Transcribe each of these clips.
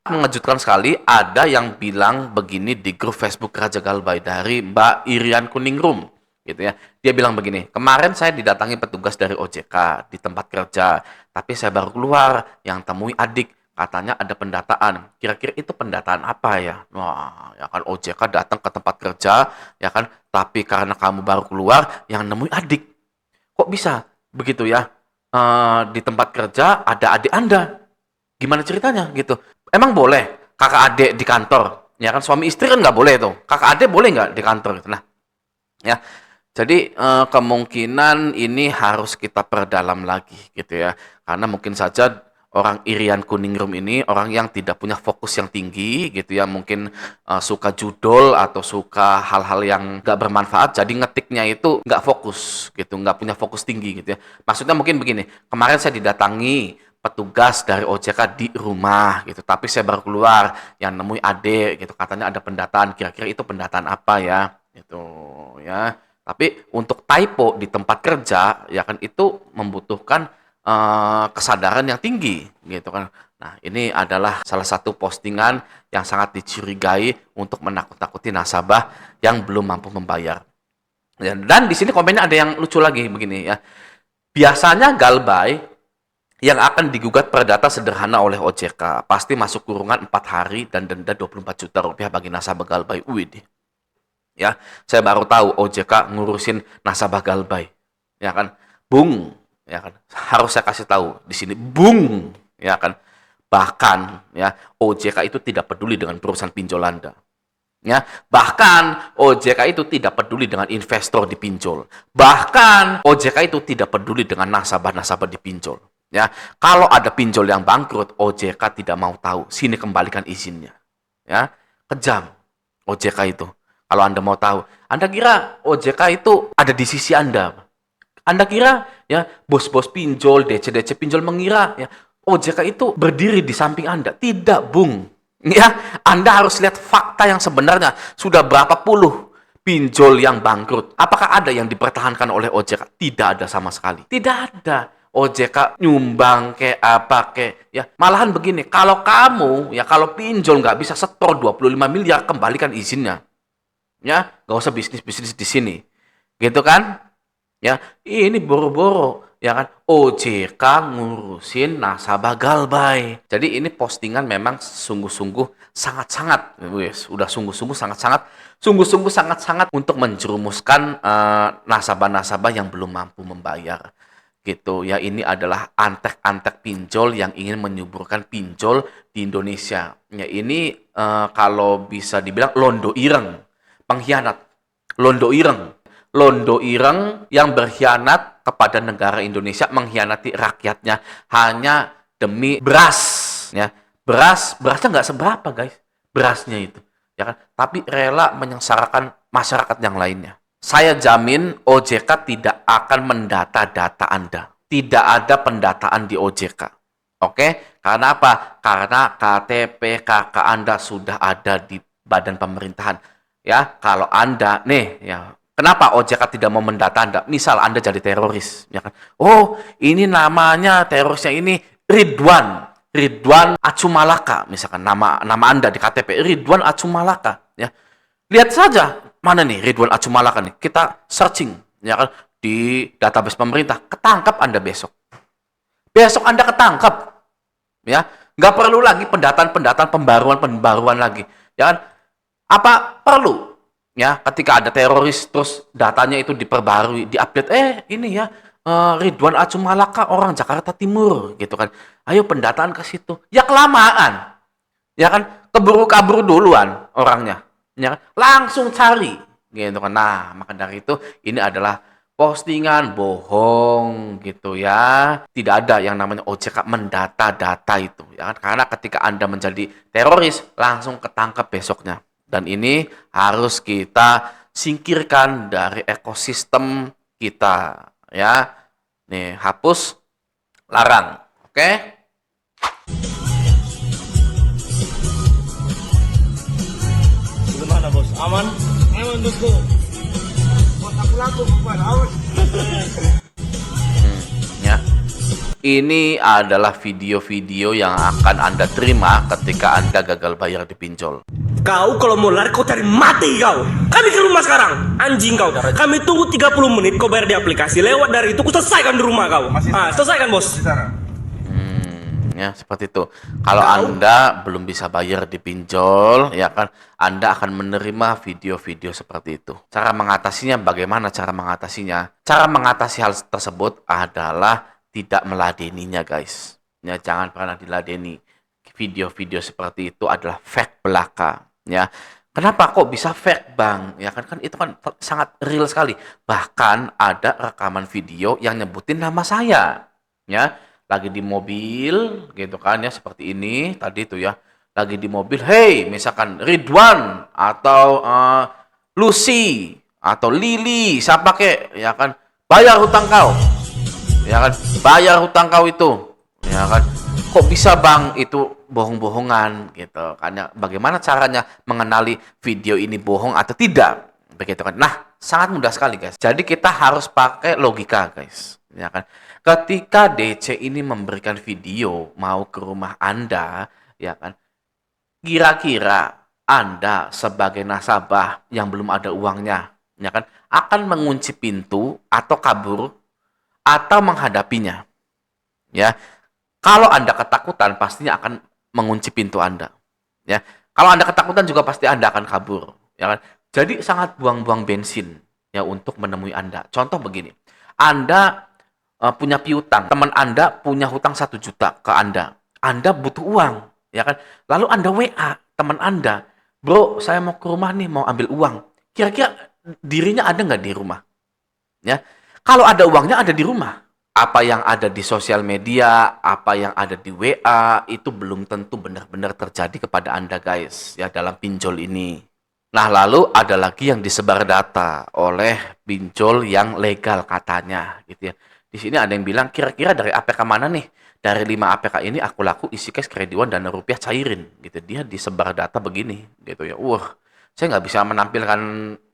Mengejutkan sekali, ada yang bilang begini di grup Facebook Raja Galbay dari Mbak Irian Kuningrum, gitu ya. Dia bilang begini, kemarin saya didatangi petugas dari OJK di tempat kerja, tapi saya baru keluar, yang temui adik, katanya ada pendataan. Kira-kira itu pendataan apa ya? Wah, ya kan OJK datang ke tempat kerja, ya kan, tapi karena kamu baru keluar, yang nemui adik. Kok bisa begitu ya? Di tempat kerja ada adik Anda. Gimana ceritanya gitu? Emang boleh kakak adik di kantor? Ya kan suami istri kan nggak boleh tuh. Kakak adik boleh nggak di kantor gitu. Nah, ya. Jadi kemungkinan ini harus kita perdalam lagi gitu ya. Karena mungkin saja orang Irian Kuningrum ini orang yang tidak punya fokus yang tinggi gitu ya. Mungkin suka judul atau suka hal-hal yang nggak bermanfaat. Jadi ngetiknya itu nggak fokus gitu, nggak punya fokus tinggi gitu ya. Maksudnya mungkin begini. Kemarin saya didatangi petugas dari OJK di rumah gitu. Tapi saya baru keluar, yang nemui adik gitu. Katanya ada pendataan. Kira-kira itu pendataan apa ya? Gitu ya. Tapi untuk typo di tempat kerja ya kan itu membutuhkan kesadaran yang tinggi gitu kan. Nah, ini adalah salah satu postingan yang sangat dicurigai untuk menakut-nakuti nasabah yang belum mampu membayar. Dan di sini komennya ada yang lucu lagi begini ya. Biasanya Galbay yang akan digugat perdata sederhana oleh OJK pasti masuk kurungan 4 hari dan denda 24 juta rupiah bagi nasabah Galbay. Widih. Ya, saya baru tahu OJK ngurusin nasabah Galbay. Ya kan? Bung, ya kan? Harus saya kasih tahu di sini, Bung, ya kan? Bahkan ya, OJK itu tidak peduli dengan perusahaan pinjol Anda. Ya, bahkan OJK itu tidak peduli dengan investor di pinjol. Bahkan OJK itu tidak peduli dengan nasabah-nasabah di pinjol. Ya, kalau ada pinjol yang bangkrut, OJK tidak mau tahu. Sini kembalikan izinnya. Ya, kejam OJK itu. Kalau Anda mau tahu, Anda kira OJK itu ada di sisi Anda. Anda kira ya bos-bos pinjol, DC-DC pinjol mengira ya OJK itu berdiri di samping Anda. Tidak, Bung. Ya, Anda harus lihat fakta yang sebenarnya. Sudah berapa puluh pinjol yang bangkrut? Apakah ada yang dipertahankan oleh OJK? Tidak ada sama sekali. Tidak ada. OJK nyumbang kayak apa kayak ya malahan begini, kalau kamu ya kalau pinjol nggak bisa setor 25 miliar, kembalikan izinnya. Ya, nggak usah bisnis-bisnis di sini. Gitu kan? Ya, ini boro-boro ya kan OJK ngurusin nasabah Galbay. Jadi ini postingan memang sungguh-sungguh sangat-sangat wes, udah sungguh-sungguh sangat-sangat untuk menjerumuskan nasabah-nasabah yang belum mampu membayar. Gitu ya, ini adalah antek-antek pinjol yang ingin menyuburkan pinjol di Indonesia. Ya, ini kalau bisa dibilang londo ireng. Pengkhianat, londo ireng yang berkhianat kepada negara Indonesia, mengkhianati rakyatnya hanya demi beras, ya. Berasnya nggak seberapa, guys, berasnya itu, ya kan? Tapi rela menyengsarakan masyarakat yang lainnya. Saya jamin OJK tidak akan mendata data Anda. Tidak ada pendataan di OJK. Oke? Karena apa? Karena KTP KK Anda sudah ada di badan pemerintahan. Ya, kalau Anda nih ya, kenapa OJK tidak mau mendata Anda? Misal Anda jadi teroris, ya kan? Oh, ini namanya terorisnya ini Ridwan Acumalaka, misalkan nama Anda di KTP Ridwan Acumalaka, ya. Lihat saja mana nih Ridwan Acumalaka nih. Kita searching, ya kan, di database pemerintah, ketangkap Anda besok. Besok Anda ketangkap. Ya, nggak perlu lagi pendataan pembaruan lagi, ya kan? Apa perlu ya ketika ada teroris terus datanya itu diperbarui, diupdate, ini ya Ridwan Acumalaka orang Jakarta Timur gitu kan. Ayo pendataan ke situ. Ya kelamaan. Ya kan keburu kabur duluan orangnya. Ya kan? Langsung cari gitu kan. Nah, maka dari itu ini adalah postingan bohong gitu ya. Tidak ada yang namanya OJK mendata data itu ya kan. Karena ketika Anda menjadi teroris langsung ketangkap besoknya. Dan ini harus kita singkirkan dari ekosistem kita, ya. Nih, hapus, larang, oke? Gimana bos? Aman? Aman bosku. Buat aku laku, buat awas. Ya. Ini adalah video-video yang akan Anda terima ketika Anda gagal bayar di pinjol. Kau kalau mau lari kau cari mati kau. Kami ke rumah sekarang. Anjing kau. Kami tunggu 30 menit kau bayar di aplikasi. Lewat dari itu kau selesaikan di rumah kau. Selesaikan bos. Ya, seperti itu. Kalau Anda belum bisa bayar di pinjol, ya kan, Anda akan menerima video-video seperti itu. Cara mengatasinya, bagaimana cara mengatasinya? Cara mengatasi hal tersebut adalah tidak meladeninya, guys. Ya, jangan pernah diladeni. Video-video seperti itu adalah fake belaka. Ya, kenapa kok bisa fake, Bang? Ya kan, itu kan sangat real sekali. Bahkan ada rekaman video yang nyebutin nama saya. Ya, lagi di mobil gitu kan ya, seperti ini tadi itu ya, lagi di mobil, hey misalkan Ridwan atau Lucy atau Lily siapa kek, ya kan, bayar hutang kau, ya kan, bayar hutang kau itu, ya kan, kok bisa Bang itu bohong-bohongan gitu kan ya. Bagaimana caranya mengenali video ini bohong atau tidak, begitu kan. Nah, sangat mudah sekali guys, jadi kita harus pakai logika guys, ya kan. Ketika DC ini memberikan video mau ke rumah Anda, ya kan, kira-kira Anda sebagai nasabah yang belum ada uangnya, ya kan, akan mengunci pintu atau kabur atau menghadapinya, ya. Kalau Anda ketakutan, pastinya akan mengunci pintu Anda, ya. Kalau Anda ketakutan juga pasti Anda akan kabur, ya kan. Jadi sangat buang-buang bensin ya untuk menemui Anda. Contoh begini, Anda punya piutang, teman Anda punya hutang 1 juta ke Anda butuh uang, ya kan, lalu Anda WA teman Anda, bro saya mau ke rumah nih, mau ambil uang, kira-kira dirinya ada nggak di rumah, ya. Kalau ada uangnya ada di rumah, apa yang ada di sosial media, apa yang ada di WA, itu belum tentu benar-benar terjadi kepada Anda guys, ya, dalam pinjol ini. Nah, lalu ada lagi yang disebar data oleh pinjol yang legal katanya, gitu ya. Di sini ada yang bilang, kira-kira dari APK mana nih? Dari 5 APK ini aku laku isi cash, krediwan, dana rupiah cairin. Gitu. Dia disebar data begini. Gitu ya. Wah, saya nggak bisa menampilkan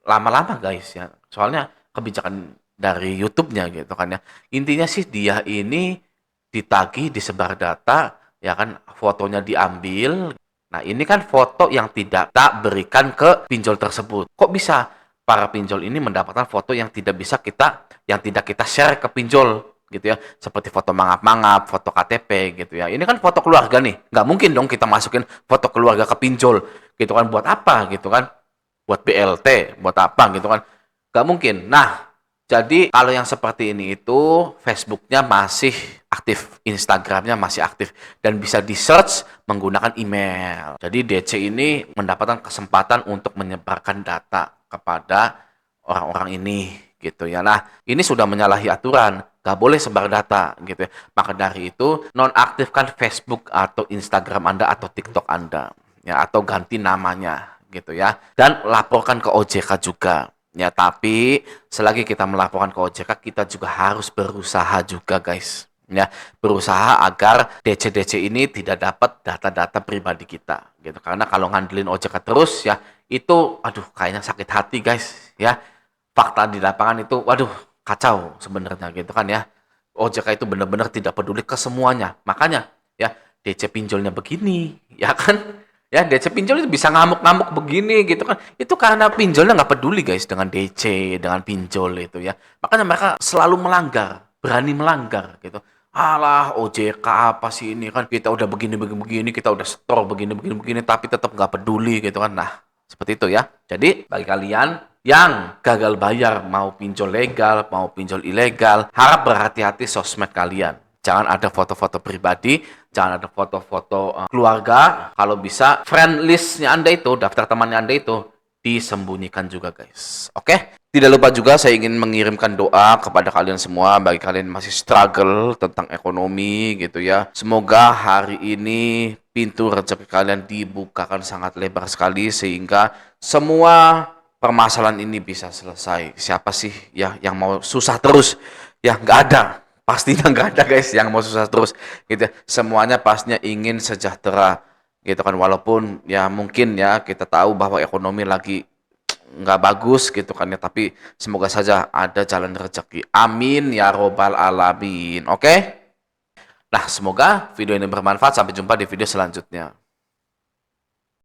lama-lama guys ya. Soalnya kebijakan dari YouTube-nya gitu kan ya. Intinya sih dia ini ditagih, disebar data, ya kan, fotonya diambil. Nah, ini kan foto yang tidak tak berikan ke pinjol tersebut. Kok bisa para pinjol ini mendapatkan foto yang tidak kita share ke pinjol gitu ya, seperti foto mangap-mangap, foto KTP gitu ya. Ini kan foto keluarga nih, nggak mungkin dong kita masukin foto keluarga ke pinjol gitu kan, buat apa gitu kan, buat BLT, buat apa gitu kan, nggak mungkin. Nah, jadi kalau yang seperti ini itu Facebooknya masih aktif, Instagramnya masih aktif, dan bisa di-search menggunakan email. Jadi DC ini mendapatkan kesempatan untuk menyebarkan data kepada orang-orang ini gitu ya. Nah, ini sudah menyalahi aturan, nggak boleh sebar data gitu ya. Maka dari itu nonaktifkan Facebook atau Instagram Anda atau TikTok Anda ya, atau ganti namanya gitu ya. Dan laporkan ke OJK juga. Ya, tapi selagi kita melaporkan ke OJK, kita juga harus berusaha juga, guys. Ya, berusaha agar DC-DC ini tidak dapat data-data pribadi kita, gitu. Karena kalau ngandelin OJK terus, ya, itu, aduh, kayaknya sakit hati, guys. Ya, fakta di lapangan itu, waduh, kacau sebenarnya, gitu kan ya. OJK itu benar-benar tidak peduli ke semuanya. Makanya, ya, DC pinjolnya begini, ya kan? Ya, DC pinjol itu bisa ngamuk-ngamuk begini gitu kan. Itu karena pinjolnya nggak peduli guys dengan DC, dengan pinjol itu ya. Makanya mereka selalu melanggar, berani melanggar gitu. Alah, OJK apa sih ini kan, kita udah begini, kita udah store begini, tapi tetap nggak peduli gitu kan. Nah, seperti itu ya. Jadi, bagi kalian yang gagal bayar, mau pinjol legal, mau pinjol ilegal, harap berhati-hati sosmed kalian. Jangan ada foto-foto pribadi, jangan ada foto-foto keluarga. Kalau bisa, friend list-nya Anda itu, daftar temannya Anda itu, disembunyikan juga, guys. Oke? Tidak lupa juga saya ingin mengirimkan doa kepada kalian semua, bagi kalian yang masih struggle tentang ekonomi, gitu ya. Semoga hari ini pintu rezeki kalian dibukakan sangat lebar sekali, sehingga semua permasalahan ini bisa selesai. Siapa sih ya yang mau susah terus? Ya, nggak ada. Pastinya nggak ada guys yang mau susah terus gitu. Semuanya pastinya ingin sejahtera gitu kan, walaupun ya mungkin ya kita tahu bahwa ekonomi lagi nggak bagus gitu kan ya, tapi semoga saja ada jalan rezeki. Amin ya robbal alamin. Oke? Nah, semoga video ini bermanfaat. Sampai jumpa di video selanjutnya.